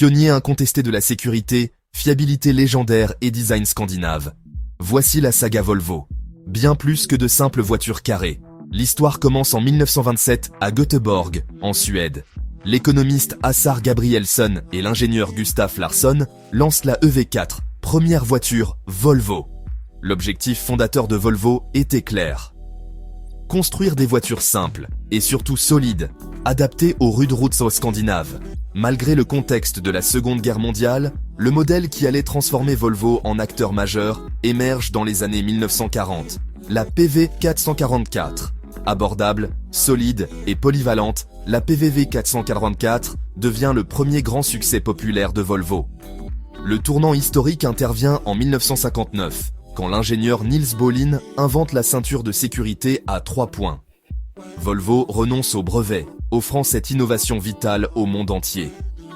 Pionnier incontesté de la sécurité, fiabilité légendaire et design scandinave. Voici la saga Volvo. Bien plus que de simples voitures carrées. L'histoire commence en 1927 à Göteborg, en Suède. L'économiste Assar Gabrielsson et l'ingénieur Gustaf Larsson lancent la EV4, première voiture Volvo. L'objectif fondateur de Volvo était clair. Construire des voitures simples et surtout solides, adaptées aux rudes routes scandinaves. Malgré le contexte de la Seconde Guerre mondiale, le modèle qui allait transformer Volvo en acteur majeur émerge dans les années 1940, la PV 444. Abordable, solide et polyvalente, la PVV 444 devient le premier grand succès populaire de Volvo. Le tournant historique intervient en 1959, quand l'ingénieur Niels Bohlin invente la ceinture de sécurité à 3 points. Volvo renonce au brevet, offrant cette innovation vitale au monde entier.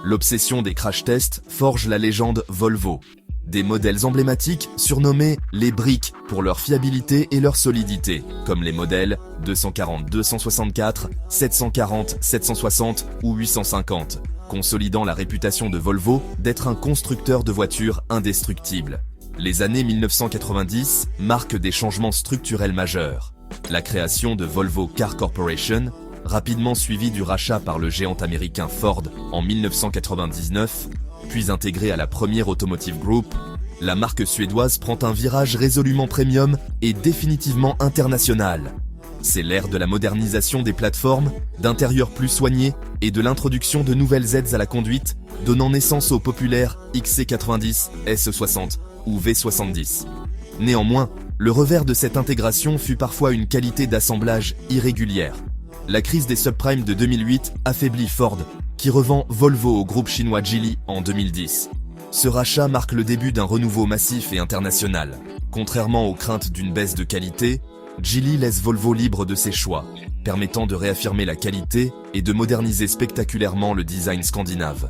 L'obsession des crash tests forge la légende Volvo. Des modèles emblématiques surnommés les briques pour leur fiabilité et leur solidité, comme les modèles 240-264, 740-760 ou 850, consolidant la réputation de Volvo d'être un constructeur de voitures indestructible. Les années 1990 marquent des changements structurels majeurs. La création de Volvo Car Corporation, rapidement suivie du rachat par le géant américain Ford en 1999, puis intégrée à la première Automotive Group, la marque suédoise prend un virage résolument premium et définitivement international. C'est l'ère de la modernisation des plateformes, d'intérieurs plus soignés et de l'introduction de nouvelles aides à la conduite, donnant naissance aux populaires XC90, S60 ou V70. Néanmoins, le revers de cette intégration fut parfois une qualité d'assemblage irrégulière. La crise des subprimes de 2008 affaiblit Ford, qui revend Volvo au groupe chinois Geely en 2010. Ce rachat marque le début d'un renouveau massif et international. Contrairement aux craintes d'une baisse de qualité, Geely laisse Volvo libre de ses choix, permettant de réaffirmer la qualité et de moderniser spectaculairement le design scandinave.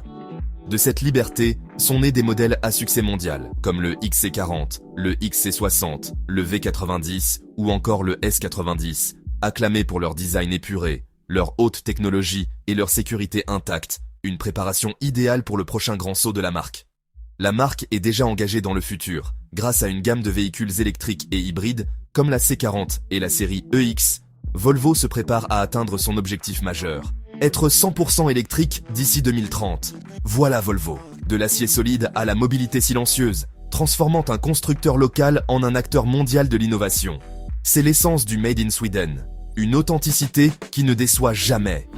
De cette liberté sont nés des modèles à succès mondial, comme le XC40, le XC60, le V90 ou encore le S90, acclamés pour leur design épuré, leur haute technologie et leur sécurité intacte, une préparation idéale pour le prochain grand saut de la marque. La marque est déjà engagée dans le futur, grâce à une gamme de véhicules électriques et hybrides, comme la C40 et la série EX. Volvo se prépare à atteindre son objectif majeur, être 100% électrique d'ici 2030. Voilà Volvo, de l'acier solide à la mobilité silencieuse, transformant un constructeur local en un acteur mondial de l'innovation. C'est l'essence du Made in Sweden, une authenticité qui ne déçoit jamais.